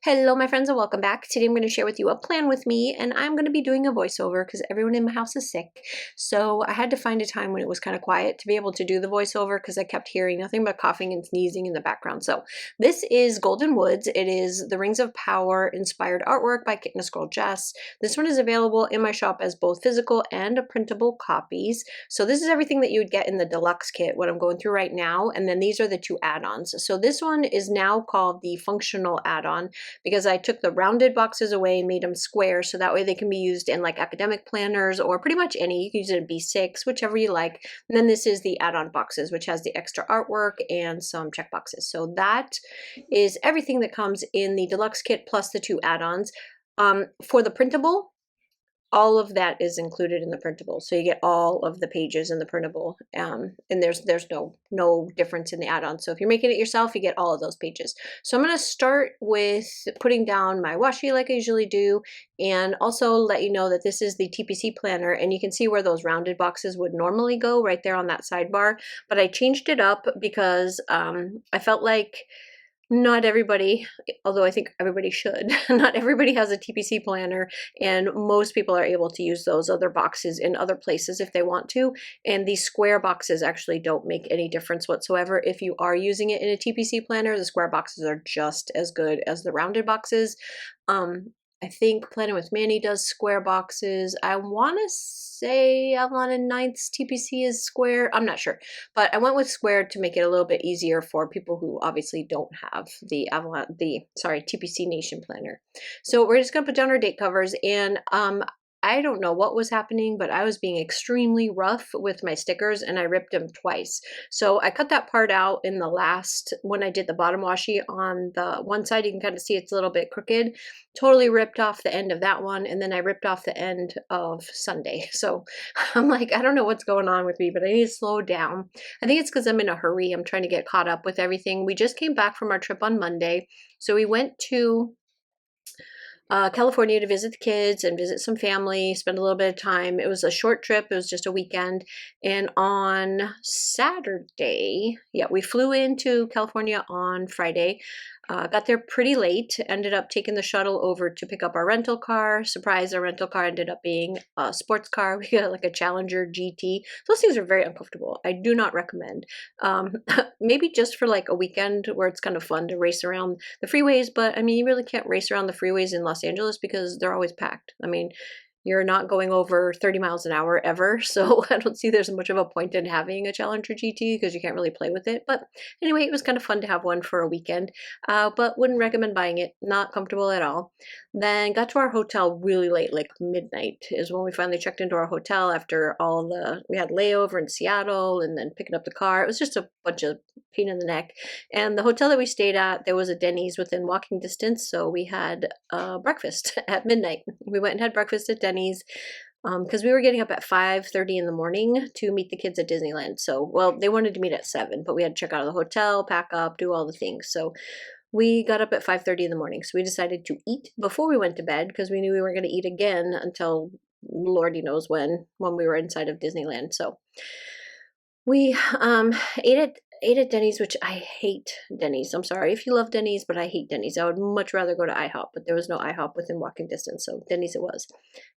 Hello, my friends, and welcome back. Today I'm going to share with you a plan with me, and I'm going to be doing a voiceover because everyone in my house is sick. So I had to find a time when it was kind of quiet to be able to do the voiceover because I kept hearing nothing but coughing and sneezing in the background. So this is Golden Woods. It is the Rings of Power inspired artwork by Kitten Scroll Jess. This one is available in my shop as both physical and printable copies. So this is everything that you would get in the deluxe kit, what I'm going through right now. And then these are the two add-ons. So this one is now called the functional add-on, because I took the rounded boxes away and made them square so that way they can be used in like academic planners or pretty much any. You can use it in B6, whichever you like. And then this is the add-on boxes, which has the extra artwork and some check boxes. So that is everything that comes in the deluxe kit plus the two add-ons. For the printable, all of that is included in the printable, so you get all of the pages in the printable, and there's no difference in the add-on. So if you're making it yourself, you get all of those pages. So I'm going to start with putting down my washi like I usually do, and also let you know that this is the TPC planner, and you can see where those rounded boxes would normally go right there on that sidebar, but I changed it up because I felt like not everybody, although I think everybody should, not everybody has a TPC planner, and most people are able to use those other boxes in other places if they want to. And these square boxes actually don't make any difference whatsoever. If you are using it in a TPC planner, the square boxes are just as good as the rounded boxes. I think Planning with Manny does square boxes. I want to say Avalon and Ninth's TPC is square. I'm not sure, but I went with square to make it a little bit easier for people who obviously don't have the TPC Nation planner. So we're just gonna put down our date covers, and I don't know what was happening, but I was being extremely rough with my stickers and I ripped them twice. So I cut that part out in the last, when I did the bottom washi on the one side, you can kind of see it's a little bit crooked. Totally ripped off the end of that one, and then I ripped off the end of Sunday. So I'm like, I don't know what's going on with me, but I need to slow down. I think it's because I'm in a hurry. I'm trying to get caught up with everything. We just came back from our trip on Monday. So we went to California to visit the kids and visit some family, spend a little bit of time. It was a short trip. It was just a weekend. And on Saturday, we flew into California on Friday. Got there pretty late, ended up taking the shuttle over to pick up our rental car. Surprise, our rental car ended up being a sports car. We got like a Challenger GT. Those things are very uncomfortable. I do not recommend. Maybe just for like a weekend where it's kind of fun to race around the freeways, but I mean, you really can't race around the freeways in Los Angeles because they're always packed. I mean, you're not going over 30 miles an hour ever, so I don't see there's much of a point in having a Challenger GT because you can't really play with it. But anyway, it was kind of fun to have one for a weekend, but wouldn't recommend buying it. Not comfortable at all. Then got to our hotel really late, like midnight is when we finally checked into our hotel after we had layover in Seattle and then picking up the car. It was just a bunch of pain in the neck. And the hotel that we stayed at, there was a Denny's within walking distance, so we had breakfast at midnight. We went and had breakfast at Denny's because we were getting up at 5:30 in the morning to meet the kids at Disneyland. So, well, they wanted to meet at 7, but we had to check out of the hotel, pack up, do all the things. So we got up at 5:30 in the morning. So we decided to eat before we went to bed because we knew we weren't going to eat again until Lordy knows when we were inside of Disneyland. So we ate at Denny's, which I hate Denny's. I'm sorry if you love Denny's, but I hate Denny's. I would much rather go to IHOP, but there was no IHOP within walking distance, so Denny's it was.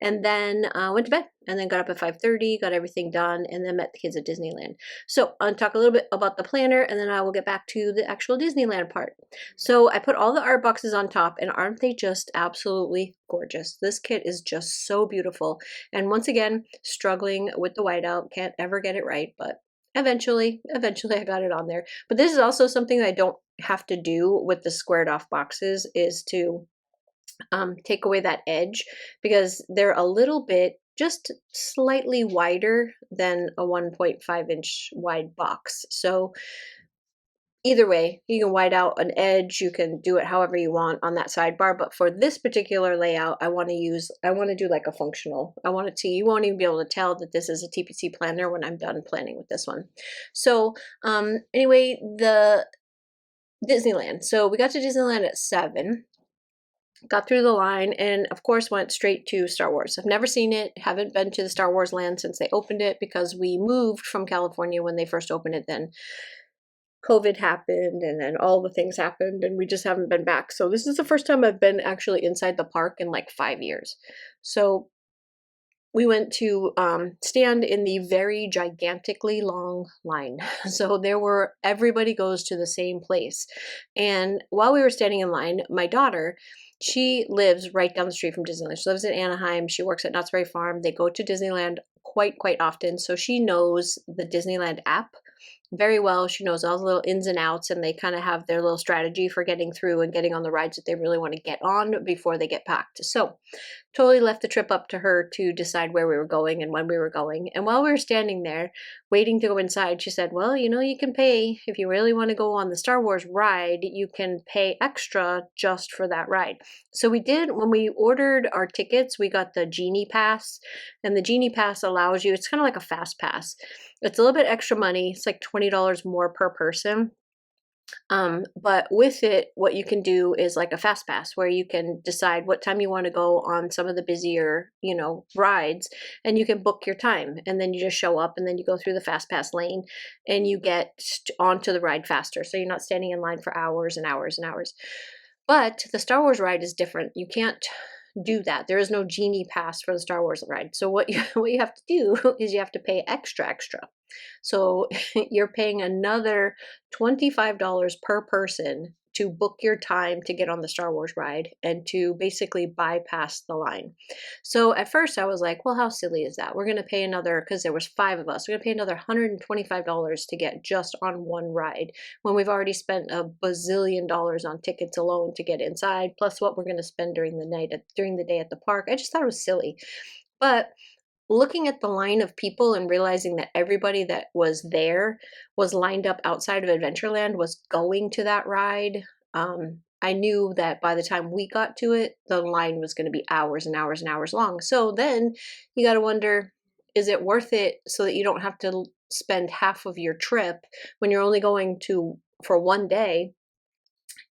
And then went to bed, and then got up at 5:30, got everything done, and then met the kids at Disneyland. So I'll talk a little bit about the planner, and then I will get back to the actual Disneyland part. So I put all the art boxes on top, and aren't they just absolutely gorgeous? This kit is just so beautiful. And once again, struggling with the whiteout, can't ever get it right, but eventually I got it on there. But this is also something that I don't have to do with the squared off boxes, is to take away that edge because they're a little bit just slightly wider than a 1.5 inch wide box. So either way, you can white out an edge, you can do it however you want on that sidebar, but for this particular layout, I want to do like a functional. You won't even be able to tell that this is a TPC planner when I'm done planning with this one. So anyway, the Disneyland. So we got to Disneyland at 7. Got through the line and of course went straight to Star Wars. I've never seen it, haven't been to the Star Wars land since they opened it because we moved from California when they first opened it then. COVID happened and then all the things happened and we just haven't been back. So this is the first time I've been actually inside the park in like 5 years. So we went to stand in the very gigantically long line. So everybody goes to the same place. And while we were standing in line, my daughter, she lives right down the street from Disneyland. She lives in Anaheim. She works at Knott's Berry Farm. They go to Disneyland quite often. So she knows the Disneyland app very well. She knows all the little ins and outs, and they kind of have their little strategy for getting through and getting on the rides that they really want to get on before they get packed. So totally left the trip up to her to decide where we were going and when we were going. And while we were standing there waiting to go inside, she said, well, you can pay if you really want to go on the Star Wars ride, you can pay extra just for that ride. So we did. When we ordered our tickets, we got the Genie Pass, and the Genie Pass allows you, it's kind of like a fast pass. It's a little bit extra money. It's like $20 more per person. But with it, what you can do is like a fast pass where you can decide what time you want to go on some of the busier, rides, and you can book your time, and then you just show up and then you go through the fast pass lane and you get onto the ride faster. So you're not standing in line for hours and hours and hours. But the Star Wars ride is different. You can't do that. There is no Genie Pass for the Star Wars ride. So what you have to do is you have to pay extra. So you're paying another $25 per person to book your time to get on the Star Wars ride and to basically bypass the line. So at first I was like, well, how silly is that? We're going to pay another, because there was 5 of us, we're going to pay another $125 to get just on one ride when we've already spent a bazillion dollars on tickets alone to get inside, plus what we're going to spend during the day at the park. I just thought it was silly. But looking at the line of people and realizing that everybody that was there was lined up outside of Adventureland was going to that ride, I knew that by the time we got to it, the line was going to be hours and hours and hours long. So then you got to wonder, is it worth it so that you don't have to spend half of your trip when you're only going to for one day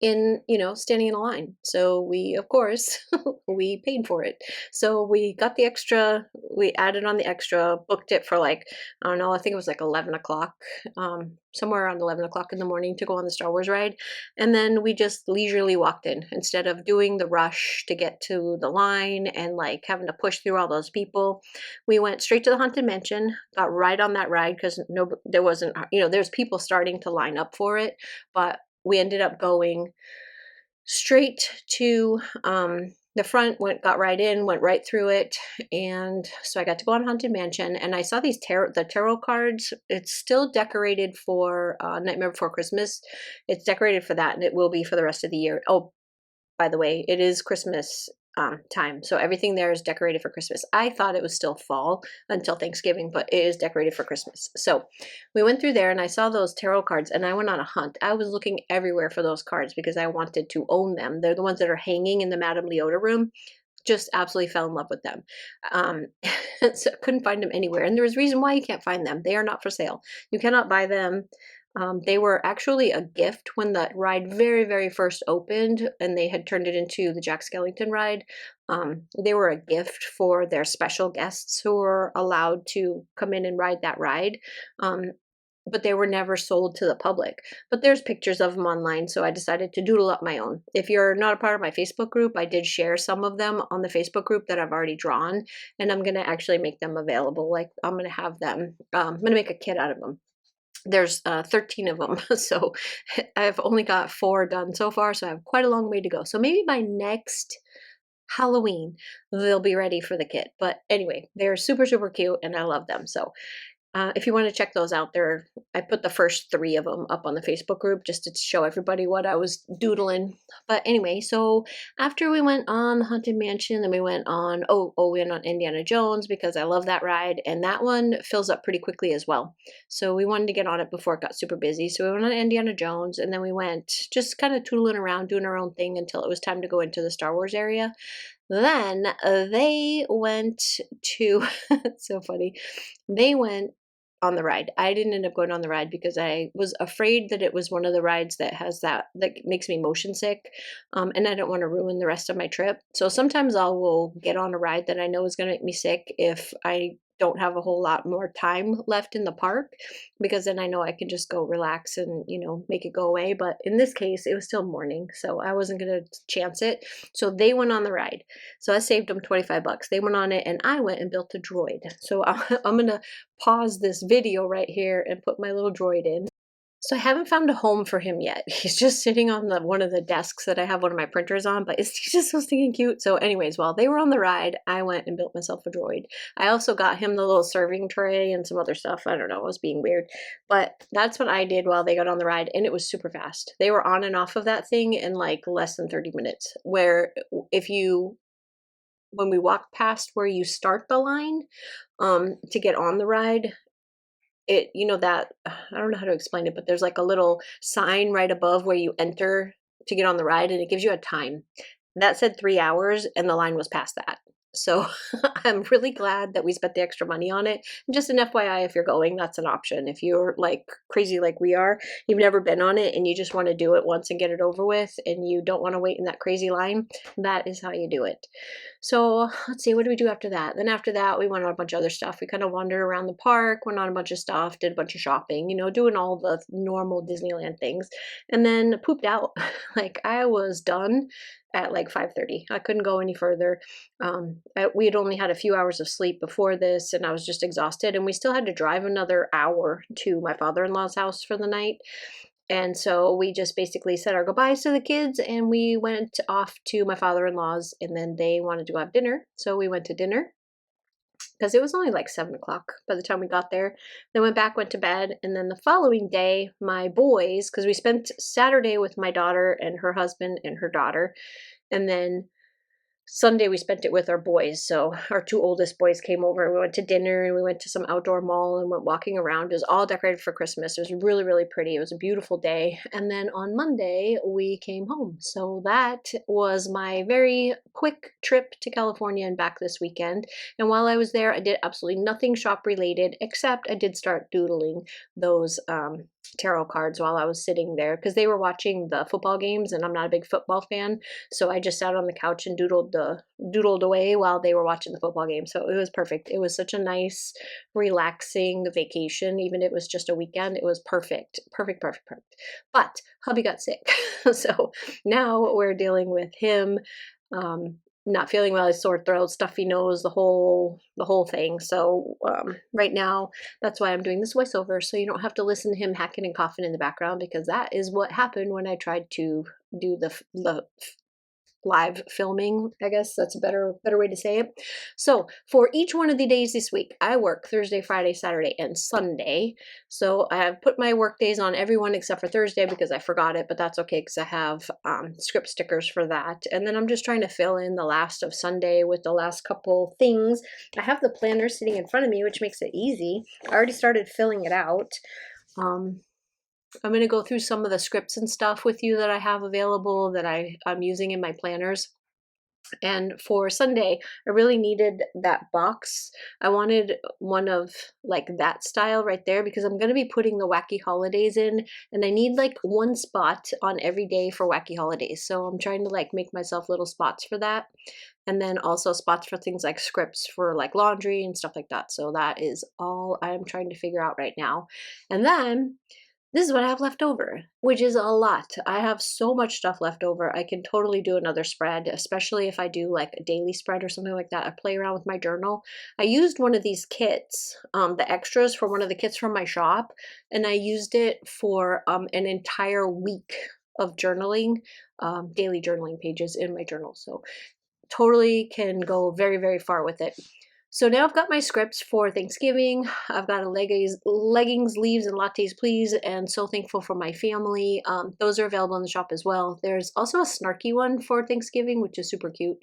in, standing in a line? So we, of course, we paid for it. So we got the extra, we added on the extra, booked it for like, I don't know, I think it was like 11 o'clock, somewhere around 11 o'clock in the morning to go on the Star Wars ride. And then we just leisurely walked in instead of doing the rush to get to the line and like having to push through all those people. We went straight to the Haunted Mansion, got right on that ride because there wasn't, there's people starting to line up for it, but we ended up going straight to the front, got right in, went right through it. And so I got to go on Haunted Mansion, and I saw the tarot cards. It's still decorated for Nightmare Before Christmas. It's decorated for that, and it will be for the rest of the year. Oh, by the way, it is Christmas time. So everything there is decorated for Christmas. I thought it was still fall until Thanksgiving, but it is decorated for Christmas. So we went through there and I saw those tarot cards and I went on a hunt. I was looking everywhere for those cards because I wanted to own them. They're the ones that are hanging in the Madame Leota room. Just absolutely fell in love with them. So couldn't find them anywhere. And there was a reason why you can't find them. They are not for sale. You cannot buy them. They were actually a gift when the ride very, very first opened and they had turned it into the Jack Skellington ride. They were a gift for their special guests who were allowed to come in and ride that ride. But they were never sold to the public. But there's pictures of them online, so I decided to doodle up my own. If you're not a part of my Facebook group, I did share some of them on the Facebook group that I've already drawn, and I'm going to actually make them available. Like, I'm going to have them, I'm going to make a kit out of them. There's 13 of them, so I've only got 4 done so far, so I have quite a long way to go. So maybe by next Halloween, they'll be ready for the kit. But anyway, they're super, super cute, and I love them. So if you want to check those out, I put the first 3 of them up on the Facebook group just to show everybody what I was doodling. But anyway, so after we went on the Haunted Mansion, then we went on, we went on Indiana Jones because I love that ride. And that one fills up pretty quickly as well. So we wanted to get on it before it got super busy. So we went on Indiana Jones, and then we went just kind of tootling around, doing our own thing until it was time to go into the Star Wars area. Then they went to, it's so funny, they went on the ride. I didn't end up going on the ride because I was afraid that it was one of the rides that that makes me motion sick. And I don't want to ruin the rest of my trip. So sometimes will get on a ride that I know is going to make me sick if I don't have a whole lot more time left in the park, because then I know I can just go relax and, make it go away. But in this case, it was still morning, so I wasn't going to chance it. So they went on the ride. So I saved them 25 bucks. They went on it and I went and built a droid. So I'm going to pause this video right here and put my little droid in. So I haven't found a home for him yet. He's just sitting on one of the desks that I have one of my printers on, but he's just so stinking cute. So anyways, while they were on the ride, I went and built myself a droid. I also got him the little serving tray and some other stuff. I don't know, I was being weird. But that's what I did while they got on the ride, and it was super fast. They were on and off of that thing in like less than 30 minutes. Where when we walked past where you start the line to get on the ride, that I don't know how to explain it, but there's like a little sign right above where you enter to get on the ride, and it gives you a time that said 3 hours, and the line was past that. So I'm really glad that we spent the extra money on it. And just an FYI, if you're going, that's an option. If you're like crazy like we are, you've never been on it and you just want to do it once and get it over with, and you don't want to wait in that crazy line, that is how you do it. So let's see, what do we do after that? Then after that, we went on a bunch of other stuff. We kind of wandered around the park, went on a bunch of stuff, did a bunch of shopping, doing all the normal Disneyland things, and then pooped out. Like I was done at like 5:30. I couldn't go any further. We had only had a few hours of sleep before this, and I was just exhausted. And we still had to drive another hour to my father-in-law's house for the night. And so we just basically said our goodbyes to the kids, and we went off to my father-in-law's, and then they wanted to go have dinner. So we went to dinner because it was only like 7 o'clock by the time we got there. Then went back, went to bed. And then the following day, my boys, because we spent Saturday with my daughter and her husband and her daughter. And then Sunday we spent it with our boys. So our two oldest boys came over and we went to dinner and we went to some outdoor mall and went walking around. It was all decorated for Christmas. It was really, really pretty. It was a beautiful day. And then on Monday we came home. So that was my very quick trip to California and back this weekend. And while I was there, I did absolutely nothing shop related, except I did start doodling those tarot cards while I was sitting there, because they were watching the football games and I'm not a big football fan. So I just sat on the couch and doodled away while they were watching the football game. So it was perfect. It was such a nice, relaxing vacation. Even if it was just a weekend, it was perfect. Perfect, perfect, perfect. But hubby got sick. So now we're dealing with him not feeling well, his sore throat, stuffy nose, the whole thing. So right now, that's why I'm doing this voiceover, so you don't have to listen to him hacking and coughing in the background, because that is what happened when I tried to do the live filming. I guess that's a better way to say it. So for each one of the days this week, I work Thursday, Friday, Saturday, and Sunday. So I have put my work days on everyone except for Thursday because I forgot it, but that's okay because I have script stickers for that. And then I'm just trying to fill in the last of Sunday with the last couple things. I have the planner sitting in front of me, which makes it easy. I already started filling it out. I'm going to go through some of the scripts and stuff with you that I have available that I'm using in my planners. And for Sunday, I really needed that box. I wanted one of like that style right there, because I'm going to be putting the wacky holidays in, and I need like one spot on every day for wacky holidays. So I'm trying to like make myself little spots for that. And then also spots for things like scripts for like laundry and stuff like that. So that is all I'm trying to figure out right now. And then this is what I have left over, which is a lot. I have so much stuff left over. I can totally do another spread, especially if I do like a daily spread or something like that. I play around with my journal. I used one of these kits, the extras for one of the kits from my shop, and I used it for an entire week of journaling, daily journaling pages in my journal. So totally can go very, very far with it. So now I've got my scripts for Thanksgiving. I've got a leggings, leaves, and lattes, please, and so thankful for my family. Those are available in the shop as well. There's also a snarky one for Thanksgiving, which is super cute.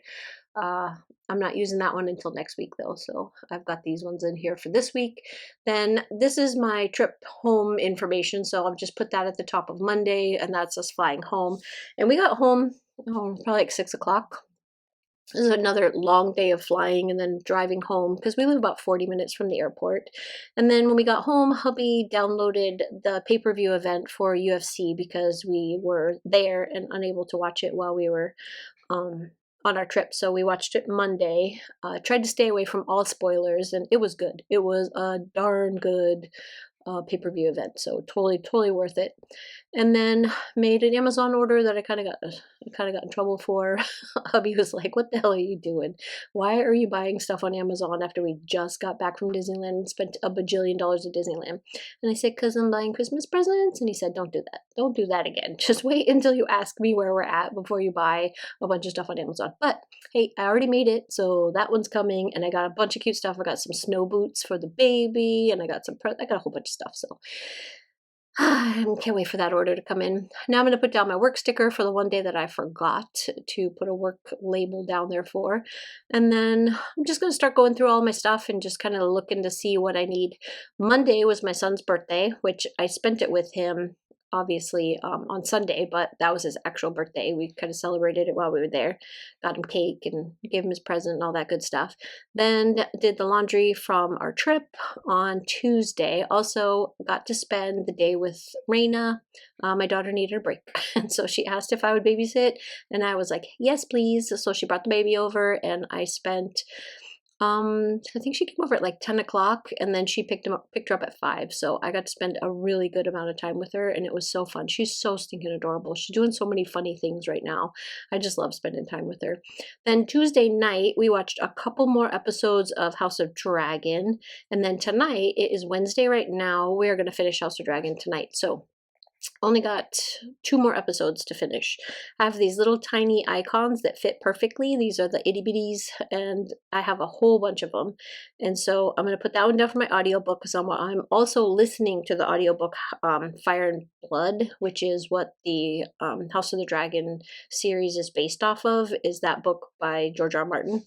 I'm not using that one until next week though, so I've got these ones in here for this week. Then this is my trip home information, so I'll just put that at the top of Monday, and that's us flying home. And we got home probably like 6 o'clock. This is another long day of flying and then driving home, because we live about 40 minutes from the airport. And then when we got home, hubby downloaded the pay-per-view event for UFC because we were there and unable to watch it while we were on on our trip. So we watched it Monday, tried to stay away from all spoilers, and it was good. It was a darn good pay-per-view event, so totally worth it. And then made an Amazon order that I kind of got in trouble for. Hubby was like, "What the hell are you doing? Why are you buying stuff on Amazon after we just got back from Disneyland and spent a bajillion dollars at Disneyland?" And I said, "Because I'm buying Christmas presents." And he said, "Don't do that. Don't do that again. Just wait until you ask me where we're at before you buy a bunch of stuff on Amazon." But hey, I already made it, so that one's coming, and I got a bunch of cute stuff. I got some snow boots for the baby, and I got I got a whole bunch of stuff. So I can't wait for that order to come in. Now I'm going to put down my work sticker for the one day that I forgot to put a work label down there for. And then I'm just going to start going through all my stuff and just kind of looking to see what I need. Monday was my son's birthday, which I spent it with him obviously on Sunday, but that was his actual birthday. We kind of celebrated it while we were there, got him cake and gave him his present and all that good stuff. Then did the laundry from our trip on Tuesday. Also got to spend the day with Raina. My daughter needed a break, and so she asked if I would babysit, and I was like, yes please. So she brought the baby over, and I spent I think she came over at like 10 o'clock, and then she picked her up at 5. So I got to spend a really good amount of time with her, and it was so fun. She's so stinking adorable. She's doing so many funny things right now. I just love spending time with her. Then Tuesday night, we watched a couple more episodes of House of Dragon. And then tonight, it is Wednesday right now. We're going to finish House of Dragon tonight. So only got 2 more episodes to finish. I have these little tiny icons that fit perfectly. These are the itty bitties, and I have a whole bunch of them. And so I'm going to put that one down for my audiobook, because I'm also listening to the audiobook Fire and Blood, which is what the House of the Dragon series is based off of, is that book by George R. R. Martin.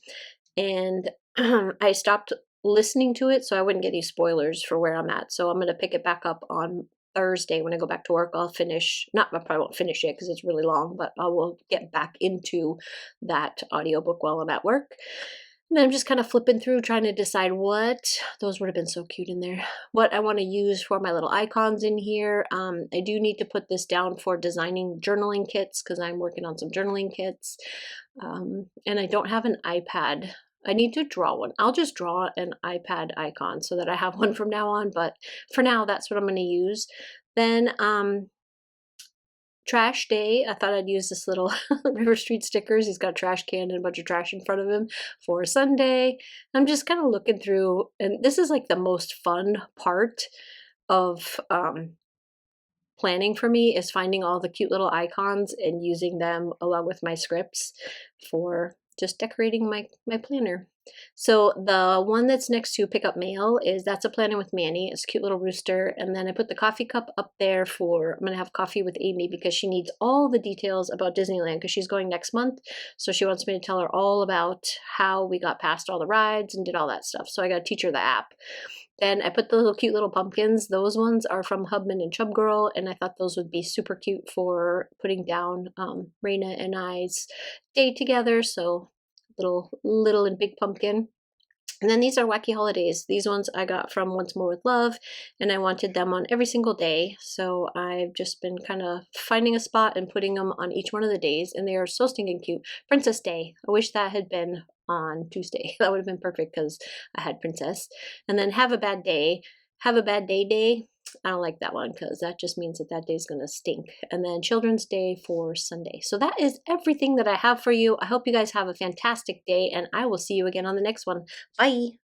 And I stopped listening to it so I wouldn't get any spoilers for where I'm at. So I'm going to pick it back up on Thursday when I go back to work. I'll finish, I probably won't finish it because it's really long, but I will get back into that audiobook while I'm at work. And then I'm just kind of flipping through trying to decide what, those would have been so cute in there, what I want to use for my little icons in here. I do need to put this down for designing journaling kits, because I'm working on some journaling kits. And I don't have an iPad. I need to draw one. I'll just draw an iPad icon so that I have one from now on, but for now, that's what I'm going to use. Then trash day, I thought I'd use this little River Street stickers. He's got a trash can and a bunch of trash in front of him for Sunday. I'm just kind of looking through, and this is like the most fun part of planning for me, is finding all the cute little icons and using them along with my scripts for just decorating my planner. So the one that's next to pick up mail that's a planner with Manny. It's a cute little rooster. And then I put the coffee cup up there for, I'm going to have coffee with Amy because she needs all the details about Disneyland, because she's going next month. So she wants me to tell her all about how we got past all the rides and did all that stuff. So I got to teach her the app. Then I put the little cute little pumpkins. Those ones are from Hubman and Chub Girl, and I thought those would be super cute for putting down Raina and I's day together. So little and big pumpkin. And then these are Wacky Holidays. These ones I got from Once More with Love, and I wanted them on every single day. So I've just been kind of finding a spot and putting them on each one of the days, and they are so stinking cute. Princess Day. I wish that had been on Tuesday. That would have been perfect because I had Princess. And then Have a Bad Day. Have a Bad Day. I don't like that one because that just means that day is going to stink. And then Children's Day for Sunday. So that is everything that I have for you. I hope you guys have a fantastic day, and I will see you again on the next one. Bye.